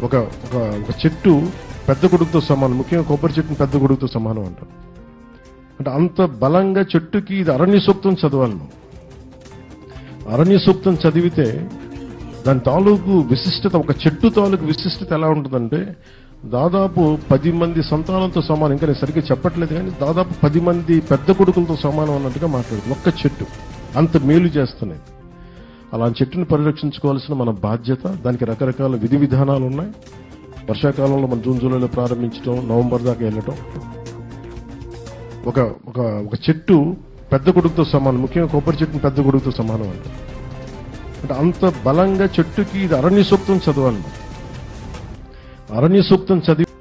ఒక ఒక ఒక చెట్టు పెద్ద కొడుకుతో సమానం. ముఖ్యంగా కొబ్బరి చెట్టుని పెద్ద కొడుకుతో సమానం అంటారు. అంటే అంత బలంగా చెట్టుకి ఇది అరణ్య సూక్తం చదవాలి. అరణ్య సూక్తం చదివితే దాని తాలూకు విశిష్టత, ఒక చెట్టు తాలూకు విశిష్టత ఎలా ఉంటుందంటే దాదాపు 10 మంది సంతానంతో సమానం. ఇంకా నేను సరిగ్గా చెప్పట్లేదు కానీ దాదాపు 10 మంది పెద్ద కొడుకులతో సమానం అన్నట్టుగా మాట్లాడుతుంది ఒక్క చెట్టు. అంత మేలు చేస్తున్నాయి. అలాంటి చెట్టుని పరిరక్షించుకోవాల్సిన మన బాధ్యత. దానికి రకరకాల విధి విధానాలు ఉన్నాయి. వర్షాకాలంలో మన జూన్ జూలైలో ప్రారంభించడం, నవంబర్ దాకా వెళ్ళటం. ఒక ఒక ఒక చెట్టు పెద్ద కొడుకుతో సమానం. ముఖ్యంగా కొబ్బరి చెట్టుని పెద్ద కొడుకుతో సమానం అంటారు. అంటే అంత బలంగా చెట్టుకి ఇది అరణ్య సూక్తం చదవాలి. అరణ్య సూక్తం చదివి